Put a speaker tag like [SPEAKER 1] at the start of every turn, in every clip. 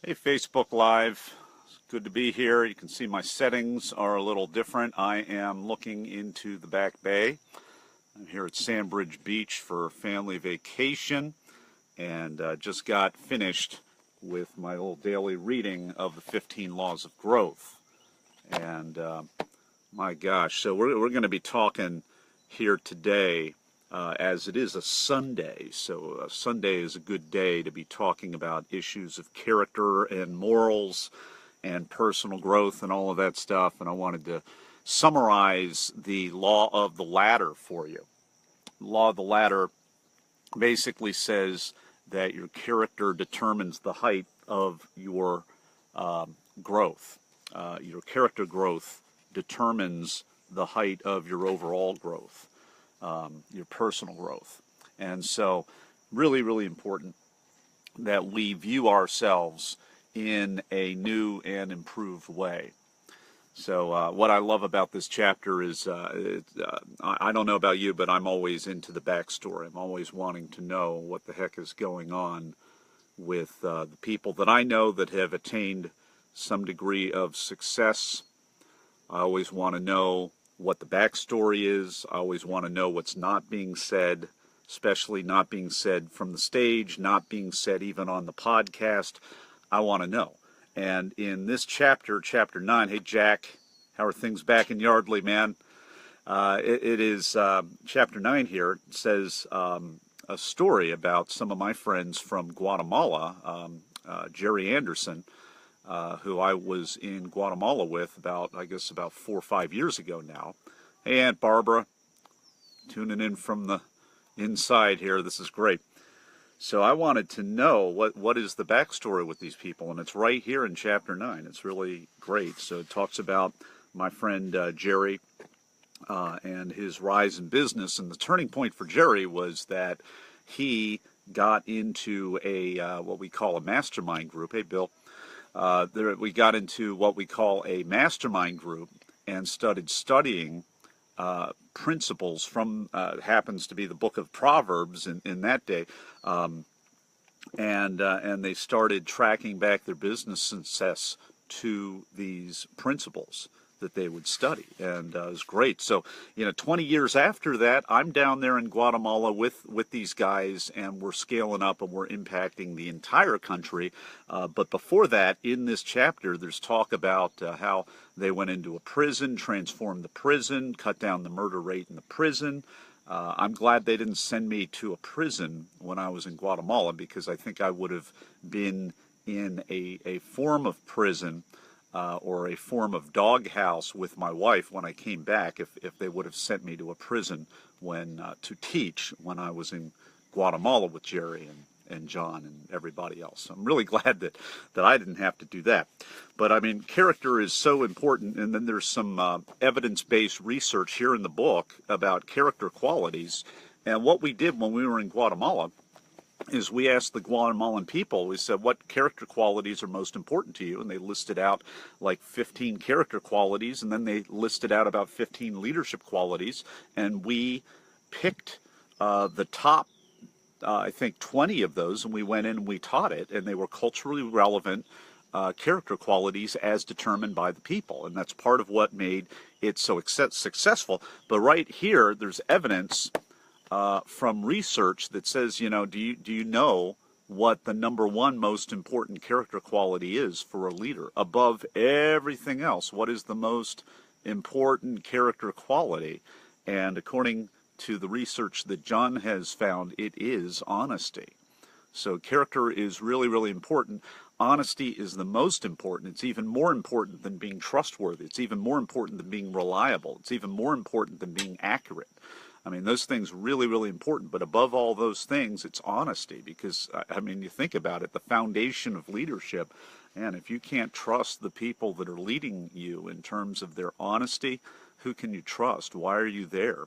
[SPEAKER 1] Hey, Facebook Live. It's good to be here. You can see my settings are a little different. I am looking into the Back Bay. I'm here at Sandbridge Beach for family vacation and just got finished with my little daily reading of the 15 Laws of Growth. And my gosh, so we're going to be talking here today as it is a Sunday. So Sunday is a good day to be talking about issues of character and morals and personal growth and all of that stuff. And I wanted to summarize the law of the ladder for you. The law of the ladder basically says that your character determines the height of your growth. Your character growth determines the height of your overall growth, your personal growth. And so really, really important that we view ourselves in a new and improved way. So what I love about this chapter is, I don't know about you, but I'm always into the backstory. I'm always wanting to know what the heck is going on with the people that I know that have attained some degree of success. I always want to know what the backstory is. I always want to know what's not being said, especially not being said from the stage, not being said even on the podcast. I want to know. And in this chapter, chapter 9, hey Jack, how are things back in Yardley, man? It is chapter 9 here. It says a story about some of my friends from Guatemala, Jerry Anderson, who I was in Guatemala with about 4 or 5 years ago now. Hey, Aunt Barbara, tuning in from the inside here. This is great. So I wanted to know what is the backstory with these people, and it's right here in chapter 9. It's really great. So it talks about my friend Jerry and his rise in business, and the turning point for Jerry was that he got into a what we call a mastermind group. Hey, Bill. We got into what we call a mastermind group and started studying principles from happens to be the book of Proverbs in that day, and they started tracking back their business success to these principles that they would study, and it was great. So 20 years after that, I'm down there in Guatemala with these guys, and we're scaling up and we're impacting the entire country. But before that, in this chapter, there's talk about how they went into a prison, transformed the prison, cut down the murder rate in the prison. I'm glad they didn't send me to a prison when I was in Guatemala, because I think I would have been in a form of prison or a form of doghouse with my wife when I came back if they would have sent me to a prison to teach when I was in Guatemala with Jerry and John and everybody else. I'm really glad that I didn't have to do that. But I mean, character is so important, and then there's some evidence-based research here in the book about character qualities. And what we did when we were in Guatemala is we asked the Guatemalan people, we said, what character qualities are most important to you? And they listed out like 15 character qualities, and then they listed out about 15 leadership qualities, and we picked the top I think 20 of those, and we went in and we taught it, and they were culturally relevant character qualities as determined by the people, and that's part of what made it so successful. But right here, there's evidence from research that says, do you know what the number one most important character quality is for a leader? Above everything else, what is the most important character quality? And according to the research that John has found, it is honesty. So character is really, really important. Honesty is the most important. It's even more important than being trustworthy. It's even more important than being reliable. It's even more important than being accurate. I mean, those things are really, really important. But above all those things, it's honesty. Because, I mean, you think about it, the foundation of leadership, and if you can't trust the people that are leading you in terms of their honesty, who can you trust? Why are you there?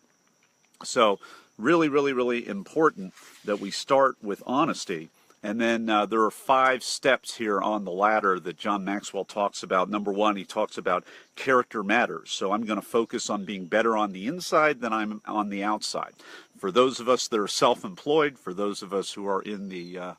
[SPEAKER 1] So really, really, really important that we start with honesty. And then there are 5 steps here on the ladder that John Maxwell talks about. Number 1, he talks about character matters. So I'm going to focus on being better on the inside than I'm on the outside. For those of us that are self-employed, for those of us who are in the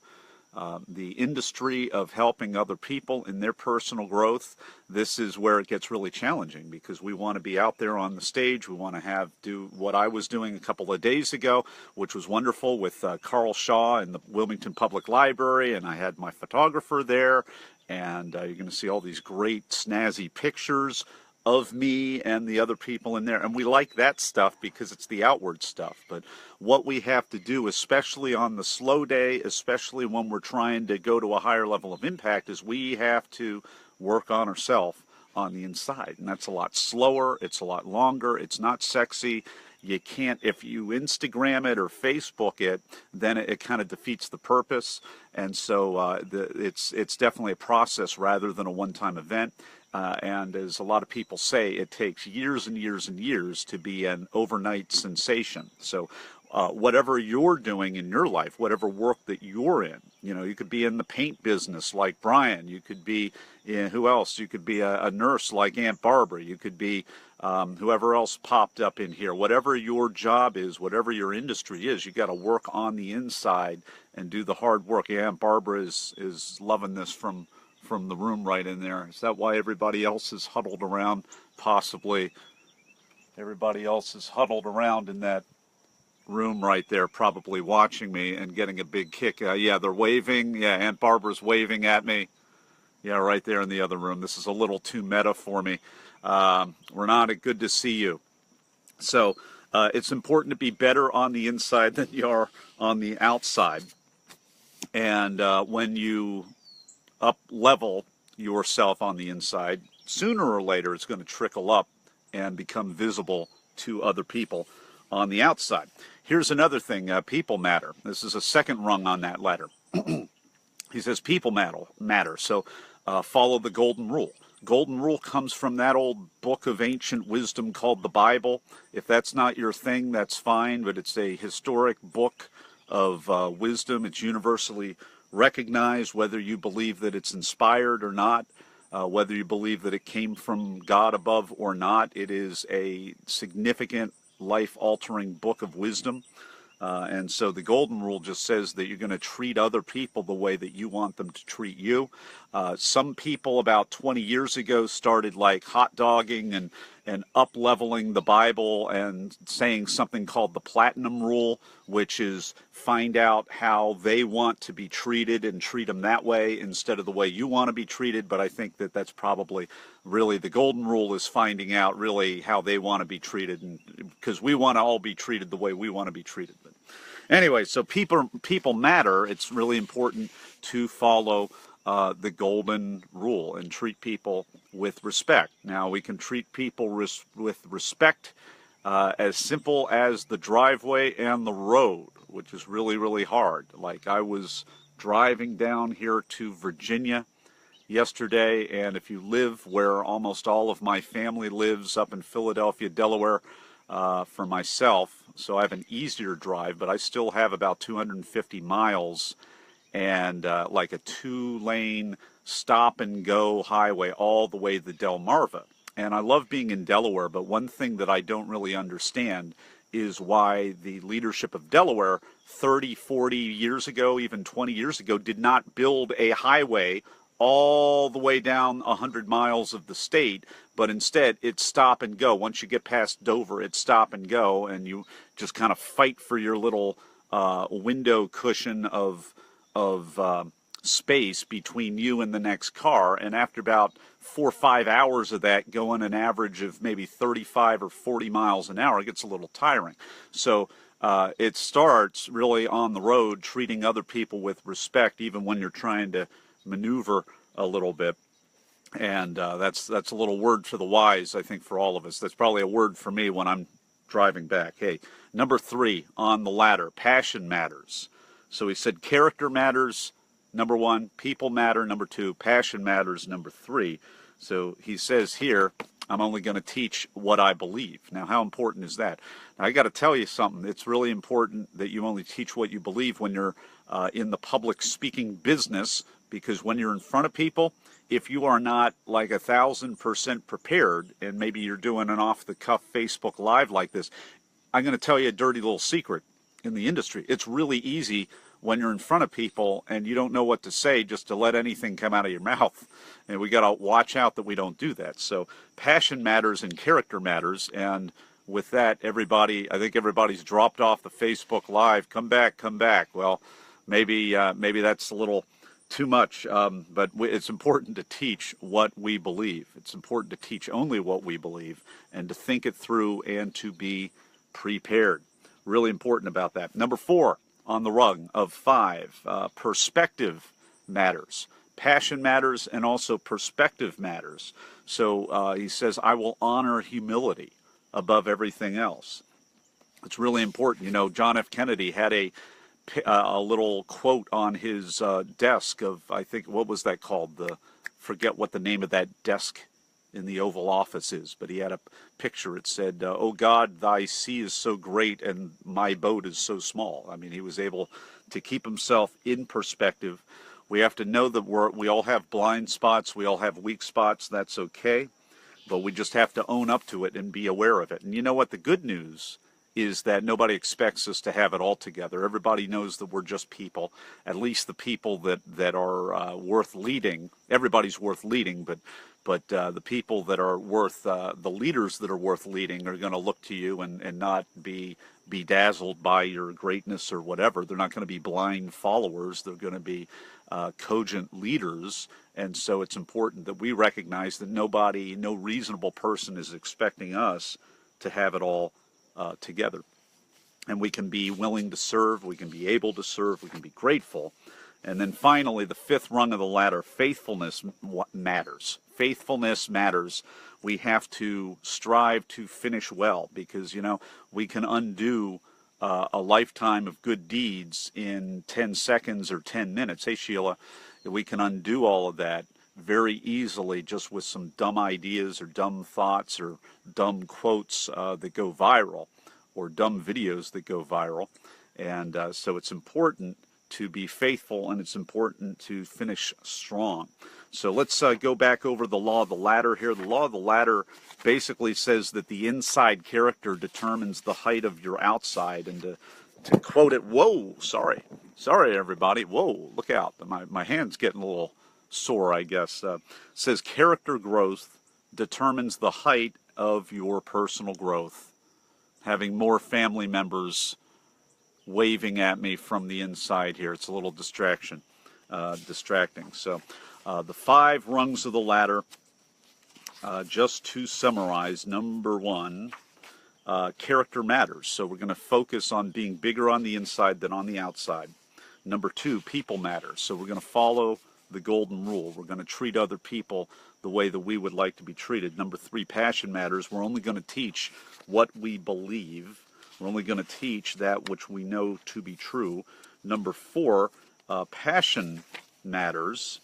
[SPEAKER 1] the industry of helping other people in their personal growth, this is where it gets really challenging, because we want to be out there on the stage. We want to do what I was doing a couple of days ago, which was wonderful, with Carl Shaw in the Wilmington Public Library, and I had my photographer there, and you're going to see all these great snazzy pictures of me and the other people in there. And we like that stuff because it's the outward stuff. But what we have to do, especially on the slow day, especially when we're trying to go to a higher level of impact, is we have to work on ourselves on the inside. And that's a lot slower. It's a lot longer. It's not sexy. You can't, if you Instagram it or Facebook it, then it kind of defeats the purpose. And so it's definitely a process rather than a one-time event. And as a lot of people say, it takes years and years and years to be an overnight sensation. So whatever you're doing in your life, whatever work that you're in, you could be in the paint business like Brian. You could be, who else? You could be a nurse like Aunt Barbara. You could be whoever else popped up in here. Whatever your job is, whatever your industry is, you got to work on the inside and do the hard work. Aunt Barbara is loving this from the room right in there. Is that why everybody else is huddled around? Possibly. Everybody else is huddled around in that room right there, probably watching me and getting a big kick. Yeah, they're waving. Yeah, Aunt Barbara's waving at me. Yeah, right there in the other room. This is a little too meta for me. Renata, good to see you. So it's important to be better on the inside than you are on the outside. And when you up level yourself on the inside, sooner or later it's going to trickle up and become visible to other people on the outside. Here's another thing, people matter. This is a second rung on that ladder. He says people matter. So follow the golden rule. Golden rule comes from that old book of ancient wisdom called the Bible. If that's not your thing, that's fine, but it's a historic book of wisdom. It's universally recognized, whether you believe that it's inspired or not, whether you believe that it came from God above or not. It is a significant, life-altering book of wisdom. And so the golden rule just says that you're going to treat other people the way that you want them to treat you. Some people about 20 years ago started like hot dogging and up-leveling the Bible and saying something called the platinum rule, which is find out how they want to be treated and treat them that way instead of the way you want to be treated. But I think that that's probably really the golden rule, is finding out really how they want to be treated, and because we want to all be treated the way we want to be treated. But anyway, so people matter. It's really important to follow the golden rule and treat people with respect. Now, we can treat people with respect as simple as the driveway and the road, which is really, really hard. Like, I was driving down here to Virginia yesterday, and if you live where almost all of my family lives, up in Philadelphia, Delaware, for myself, so I have an easier drive, but I still have about 250 miles and like a 2-lane stop-and-go highway all the way to Delmarva. And I love being in Delaware, but one thing that I don't really understand is why the leadership of Delaware 30, 40 years ago, even 20 years ago, did not build a highway all the way down 100 miles of the state, but instead it's stop and go. Once you get past Dover, it's stop and go, and you just kind of fight for your little window cushion of space between you and the next car. And after about 4 or 5 hours of that, going an average of maybe 35 or 40 miles an hour, it gets a little tiring. So it starts really on the road, treating other people with respect, even when you're trying to maneuver a little bit. And that's a little word for the wise, I think, for all of us. That's probably a word for me when I'm driving back. Hey, number 3 on the ladder, passion matters. So he said character matters, number 1, people matter, number 2, passion matters, number 3. So he says here, I'm only going to teach what I believe. Now, how important is that? Now, I got to tell you something. It's really important that you only teach what you believe when you're in the public speaking business, because when you're in front of people, if you are not like 1,000% prepared, and maybe you're doing an off-the-cuff Facebook Live like this, I'm going to tell you a dirty little secret in the industry. It's really easy when you're in front of people and you don't know what to say, just to let anything come out of your mouth. And we got to watch out that we don't do that. So passion matters and character matters. And with that, everybody, I think everybody's dropped off the Facebook Live. Come back, come back. Well, maybe that's a little too much, but it's important to teach what we believe. It's important to teach only what we believe and to think it through and to be prepared. Really important about that. Number 4 on the rung of 5, perspective matters. Passion matters and also perspective matters. So he says, I will honor humility above everything else. It's really important. You know, John F. Kennedy had a little quote on his desk of, I think, what was that called? Forget what the name of that desk in the Oval Office is, but he had a picture. It said, "Oh God, thy sea is so great and my boat is so small." I mean, he was able to keep himself in perspective. We have to know that we all have blind spots, we all have weak spots. That's okay, but we just have to own up to it and be aware of it. And you know what? The good news is that nobody expects us to have it all together. Everybody knows that we're just people, at least the people that are worth leading. Everybody's worth leading, but the people that are worth, the leaders that are worth leading are going to look to you and not be dazzled by your greatness or whatever. They're not going to be blind followers. They're going to be cogent leaders. And so it's important that we recognize that no reasonable person is expecting us to have it all together. And we can be willing to serve, we can be able to serve, we can be grateful. And then finally, the 5th rung of the ladder, faithfulness matters. Faithfulness matters. We have to strive to finish well, because, you know, we can undo a lifetime of good deeds in 10 seconds or 10 minutes. Hey, Sheila, we can undo all of that very easily just with some dumb ideas or dumb thoughts or dumb quotes that go viral, or dumb videos that go viral. And so it's important to be faithful, and it's important to finish strong. So let's go back over the law of the ladder here. The law of the ladder basically says that the inside character determines the height of your outside. And to quote it, whoa, sorry everybody, whoa, look out, my hand's getting a little sore, I guess. Says character growth determines the height of your personal growth. Having more family members waving at me from the inside here, it's a little distracting. So the 5 rungs of the ladder, just to summarize: number 1, character matters. So we're going to focus on being bigger on the inside than on the outside. Number 2, people matter. So we're going to follow the golden rule. We're going to treat other people the way that we would like to be treated. Number 3, passion matters. We're only going to teach what we believe. We're only going to teach that which we know to be true. Number 4, passion matters,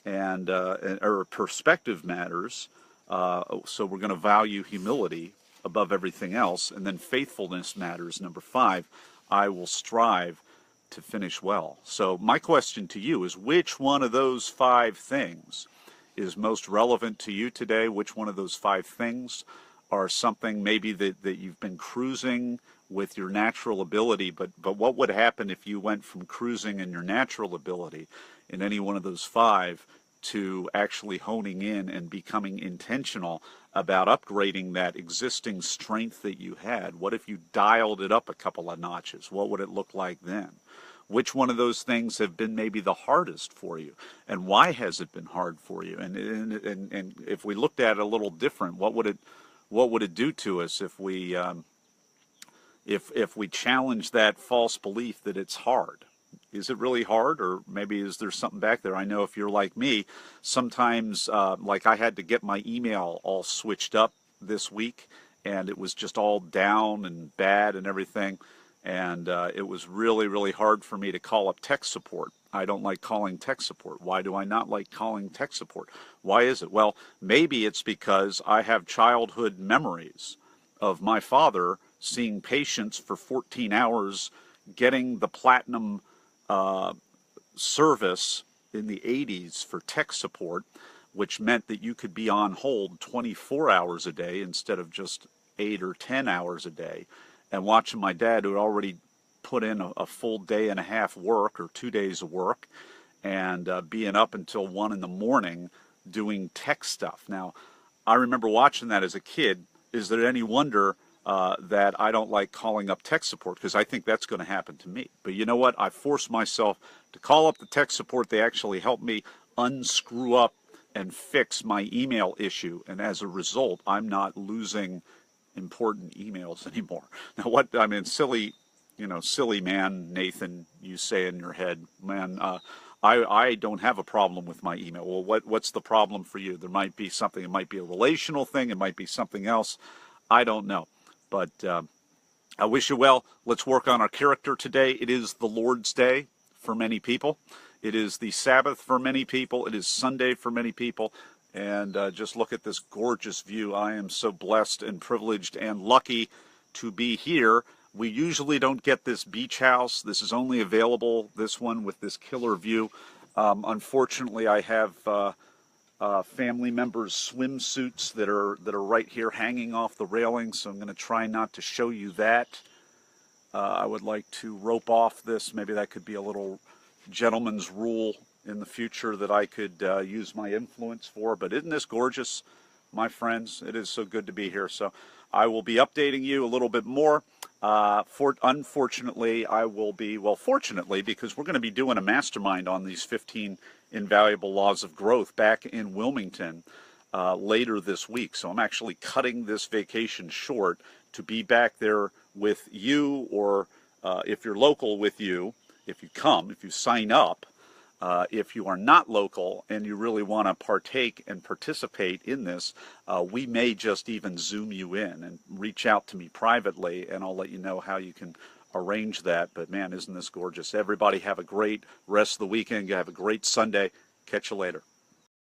[SPEAKER 1] or perspective matters. So we're going to value humility above everything else. And then faithfulness matters. Number 5, I will strive to finish well. So my question to you is, which one of those 5 things is most relevant to you today? Which one of those 5 things are something maybe that you've been cruising with your natural ability, but what would happen if you went from cruising in your natural ability in any one of those 5 to actually honing in and becoming intentional about upgrading that existing strength that you had? What if you dialed it up a couple of notches? What would it look like then? Which one of those things have been maybe the hardest for you, and why has it been hard for you? And if we looked at it a little different, what would it do to us if we challenge that false belief that it's hard? Is it really hard, or maybe is there something back there? I know if you're like me, sometimes like I had to get my email all switched up this week, and it was just all down and bad and everything. And it was really, really hard for me to call up tech support. I don't like calling tech support. Why do I not like calling tech support? Why is it? Well, maybe it's because I have childhood memories of my father seeing patients for 14 hours, getting the platinum service in the 80s for tech support, which meant that you could be on hold 24 hours a day instead of just 8 or 10 hours a day. And watching my dad, who had already put in a full day and a half work or 2 days of work and being up until 1 in the morning doing tech stuff. Now, I remember watching that as a kid. Is there any wonder that I don't like calling up tech support? Because I think that's going to happen to me. But you know what? I forced myself to call up the tech support. They actually helped me unscrew up and fix my email issue. And as a result, I'm not losing important emails anymore. Now, what, I mean, silly man, Nathan, you say in your head, man, I don't have a problem with my email. Well, what's the problem for you? There might be something. It might be a relational thing. It might be something else. I don't know. But I wish you well. Let's work on our character today. It is the Lord's Day for many people. It is the Sabbath for many people. It is Sunday for many people. And just look at this gorgeous view. I am so blessed and privileged and lucky to be here. We usually don't get this beach house. This is only available, this one with this killer view. Unfortunately, I have family members' swimsuits that are right here hanging off the railing, so I'm going to try not to show you that. I would like to rope off this. Maybe that could be a little gentleman's rule in the future that I could use my influence for. But isn't this gorgeous, my friends? It is so good to be here. So I will be updating you a little bit more. Unfortunately, I will be, well, fortunately, because we're going to be doing a mastermind on these 15 invaluable laws of growth back in Wilmington later this week. So I'm actually cutting this vacation short to be back there with you, or if you're local, with you, if you come, if you sign up. If you are not local and you really want to partake and participate in this, we may just even Zoom you in and reach out to me privately, and I'll let you know how you can arrange that. But man, isn't this gorgeous? Everybody have a great rest of the weekend. Have a great Sunday. Catch you later.